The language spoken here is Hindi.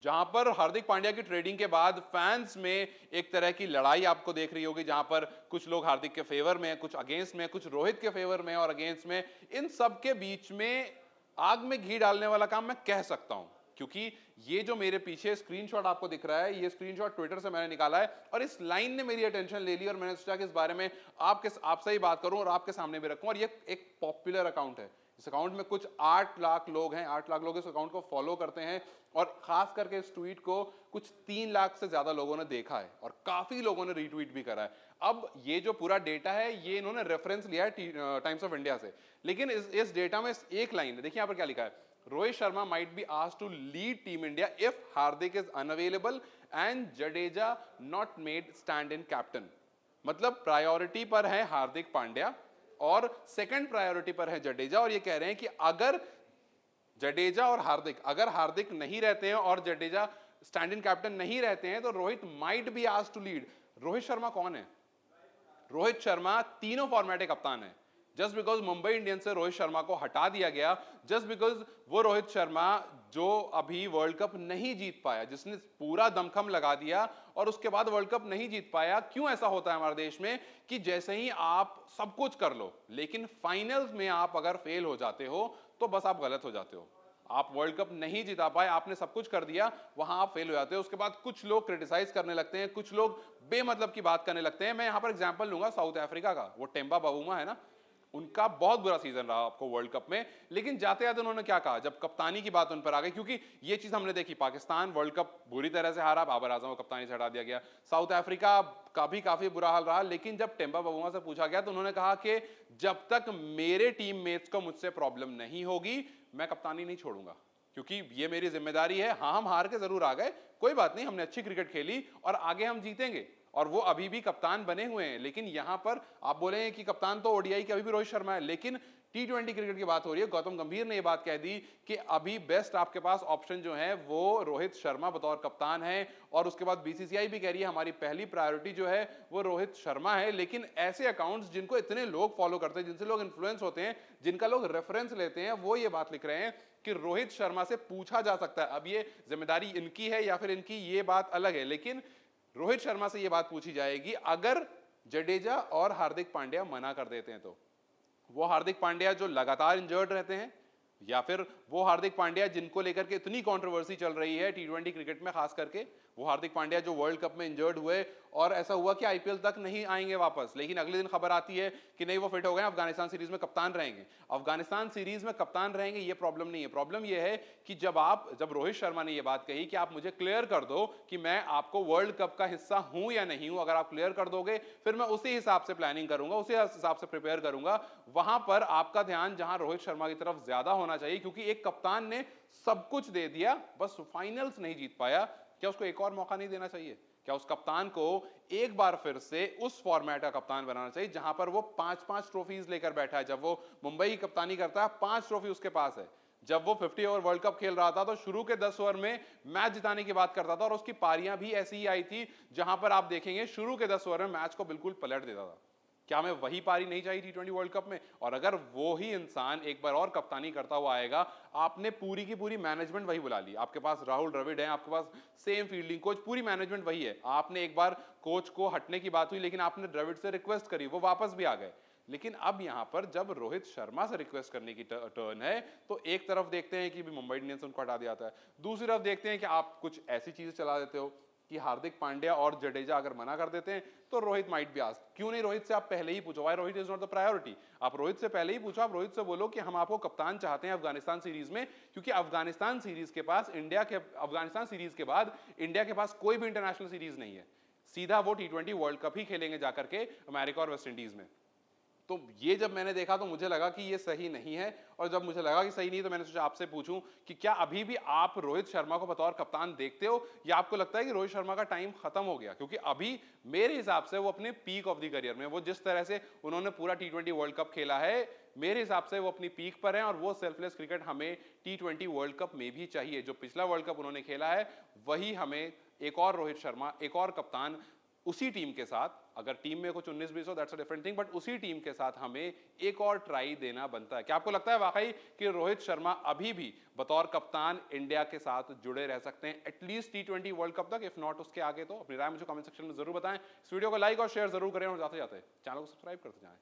जहां पर हार्दिक पांड्या की ट्रेडिंग के बाद फैंस में एक तरह की लड़ाई आपको देख रही होगी, जहां पर कुछ लोग हार्दिक के फेवर में, कुछ अगेंस्ट में, कुछ रोहित के फेवर में और अगेंस्ट में। इन सब के बीच में आग में घी डालने वाला काम मैं कह सकता हूं, क्योंकि ये जो मेरे पीछे स्क्रीनशॉट आपको दिख रहा है, ये स्क्रीनशॉट ट्विटर से मैंने निकाला है और इस लाइन ने मेरी अटेंशन ले ली और मैंने सोचा कि इस बारे में आपसे ही बात करूं और आपके सामने भी रखूं। और ये एक पॉपुलर अकाउंट है, इस अकाउंट में कुछ 8 लाख लोग हैं, 8 लाख लोग इस अकाउंट को फॉलो करते हैं और खास करके इस ट्वीट को कुछ 3 लाख से ज्यादा लोगों ने देखा है और काफी लोगों ने रीट्वीट भी करा है। अब ये जो पूरा डेटा है ये इन्होंने रेफरेंस लिया है टाइम्स ऑफ इंडिया से, लेकिन इस डेटा में एक लाइन है, देखिए यहां पर क्या लिखा है। Rohit Sharma might be asked to lead team India if Hardik is unavailable and Jadeja not made stand in captain. मतलब प्रायोरिटी पर है हार्दिक पांड्या और सेकंड प्रायोरिटी पर है जडेजा, और ये कह रहे हैं कि अगर जडेजा और हार्दिक, अगर हार्दिक नहीं रहते हैं और जडेजा स्टैंड इन कैप्टन नहीं रहते हैं तो Rohit might be asked to lead. Rohit Sharma कौन है? रोहित शर्मा तीनों फॉर्मेट के कप्तान है। जस्ट बिकॉज मुंबई इंडियंस से रोहित शर्मा को हटा दिया गया, जस्ट बिकॉज वो रोहित शर्मा जो अभी वर्ल्ड कप नहीं जीत पाया, जिसने पूरा दमखम लगा दिया और उसके बाद वर्ल्ड कप नहीं जीत पाया। क्यों ऐसा होता है हमारे देश में कि जैसे ही आप सब कुछ कर लो लेकिन फाइनल्स में आप अगर फेल हो जाते हो तो बस आप गलत हो जाते हो। आप वर्ल्ड कप नहीं जिता पाए, आपने सब कुछ कर दिया, वहां आप फेल हो जाते हो। उसके बाद कुछ लोग क्रिटिसाइज करने लगते हैं, कुछ लोग बेमतलब की बात करने लगते हैं। मैं यहां पर एग्जांपल लूंगा साउथ अफ्रीका का, वो टेम्बा बावूमा है ना, उनका बहुत बुरा सीजन रहा आपको वर्ल्ड कप में, लेकिन जाते जाते उन्होंने क्या कहा जब कप्तानी की बात उन पर आ गई, क्योंकि ये चीज हमने देखी, पाकिस्तान वर्ल्ड कप बुरी तरह से हारा, बाबर आजम को कप्तानी से हटा दिया गया। साउथ अफ्रीका का भी काफी बुरा हाल रहा, लेकिन जब टेम्बा बावूमा से पूछा गया तो उन्होंने कहा कि जब तक मेरे टीम मेट्स को मुझसे प्रॉब्लम नहीं होगी मैं कप्तानी नहीं छोड़ूंगा, क्योंकि ये मेरी जिम्मेदारी है। हाँ, हम हार के जरूर आ गए, कोई बात नहीं, हमने अच्छी क्रिकेट खेली और आगे हम जीतेंगे। और वो अभी भी कप्तान बने हुए हैं। लेकिन यहां पर आप बोले कि कप्तान तो ओडीआई के अभी भी रोहित शर्मा है, लेकिन टी20 क्रिकेट की बात हो रही है। गौतम गंभीर ने ये बात कह दी कि अभी बेस्ट आपके पास ऑप्शन जो है वो रोहित शर्मा बतौर कप्तान है, और उसके बाद बीसीसीआई भी कह रही है हमारी पहली प्रायोरिटी जो है वो रोहित शर्मा है। लेकिन ऐसे अकाउंट्स जिनको इतने लोग फॉलो करते हैं, जिनसे लोग इन्फ्लुएंस होते हैं, जिनका लोग रेफरेंस लेते हैं, वो ये बात लिख रहे हैं कि रोहित शर्मा से पूछा जा सकता है। अब ये जिम्मेदारी इनकी है या फिर इनकी, ये बात अलग है, लेकिन रोहित शर्मा से यह बात पूछी जाएगी अगर जडेजा और हार्दिक पांड्या मना कर देते हैं तो। वो हार्दिक पांड्या जो लगातार इंजर्ड रहते हैं, या फिर वो हार्दिक पांड्या जिनको लेकर के इतनी कंट्रोवर्सी चल रही है टी20 क्रिकेट में, खास करके वो हार्दिक पांड्या जो वर्ल्ड कप में इंजर्ड हुए और ऐसा हुआ कि आईपीएल तक नहीं आएंगे वापस, लेकिन अगले दिन खबर आती है कि नहीं वो फिट हो गए, अफगानिस्तान सीरीज में कप्तान रहेंगे। अफगानिस्तान सीरीज में कप्तान रहेंगे ये प्रॉब्लम नहीं है, प्रॉब्लम ये है कि जब रोहित शर्मा ने ये बात कही कि आप मुझे क्लियर कर दो कि मैं आपको वर्ल्ड कप का हिस्सा हूं या नहीं हूं, अगर आप क्लियर कर दोगे फिर मैं उसी हिसाब से प्लानिंग करूंगा, उसी हिसाब से प्रिपेयर करूंगा। वहां पर आपका ध्यान जहां रोहित शर्मा की तरफ ज्यादा होना चाहिए, क्योंकि एक कप्तान ने सब कुछ दे दिया, बस फाइनल्स नहीं जीत पाया। क्या उसको एक और मौका नहीं देना चाहिए? क्या उस कप्तान को एक बार फिर से उस फॉर्मेट का कप्तान बनाना चाहिए जहां पर वो 5-5 ट्रॉफीज लेकर बैठा है? जब वो मुंबई की कप्तानी करता है 5 ट्रॉफी उसके पास है। जब वो 50 ओवर वर्ल्ड कप खेल रहा था तो शुरू के 10 ओवर में मैच जिताने की बात करता था, और उसकी पारियां भी ऐसी ही आई थी जहां पर आप देखेंगे शुरू के 10 ओवर में मैच को बिल्कुल पलट देता था। क्या हमें वही पारी नहीं चाहिए टी20 वर्ल्ड कप में? और अगर वो ही इंसान एक बार और कप्तानी करता हुआ आएगा, आपने पूरी की पूरी मैनेजमेंट वही बुला ली, आपके पास राहुल द्रविड़ है, आपके पास सेम फील्डिंग कोच, पूरी मैनेजमेंट वही है। आपने एक बार कोच को हटने की बात हुई, लेकिन आपने द्रविड़ से रिक्वेस्ट करी, वो वापस भी आ गए। लेकिन अब यहां पर जब रोहित शर्मा से रिक्वेस्ट करने की टर्न है, तो एक तरफ देखते हैं कि मुंबई इंडियंस उनको हटा दिया है, दूसरी तरफ देखते हैं कि आप कुछ ऐसी चीजें चला देते हो कि हार्दिक पांड्या और जडेजा अगर मना कर देते हैं तो रोहित माइट बी आस्क्ड। क्यों नहीं रोहित से आप पहले ही पूछो? Why Rohit is not the priority? आप रोहित से पहले ही पूछो, आप रोहित से बोलो कि हम आपको कप्तान चाहते हैं अफगानिस्तान सीरीज में, क्योंकि अफगानिस्तान सीरीज के बाद इंडिया के पास कोई भी इंटरनेशनल सीरीज नहीं है। सीधा वो टी20 वर्ल्ड कप ही खेलेंगे जाकर के अमेरिका और वेस्ट इंडीज में। तो ये जब मैंने देखा तो मुझे लगा कि ये सही नहीं है, और जब मुझे लगा कि सही नहीं तो मैंने सोचा आपसे पूछूं कि क्या अभी भी आप रोहित शर्मा को बतौर कप्तान देखते हो, या आपको लगता है कि रोहित शर्मा का टाइम खत्म हो गया? क्योंकि अभी मेरे हिसाब से वो अपने पीक ऑफ द करियर में, वो जिस तरह से उन्होंने पूरा टी20 वर्ल्ड कप खेला है, मेरे हिसाब से वो अपनी पीक पर है, और वो सेल्फलेस क्रिकेट हमें टी20 वर्ल्ड कप में भी चाहिए। जो पिछला वर्ल्ड कप उन्होंने खेला है वही हमें, एक और रोहित शर्मा, एक और कप्तान उसी टीम के साथ, अगर टीम में कुछ 19-20 हो that's a different thing, but उसी टीम के साथ हमें एक और ट्राई देना बनता है। क्या आपको लगता है वाकई कि रोहित शर्मा अभी भी बतौर कप्तान इंडिया के साथ जुड़े रह सकते हैं एटलीस्ट T20 वर्ल्ड कप तक, इफ नॉट उसके आगे? तो अपनी राय मुझे कमेंट सेक्शन में जरूर बताएं। इस वीडियो को लाइक और शेयर जरूर करें और जाते जाते चैनल को सब्सक्राइब करते जाएं।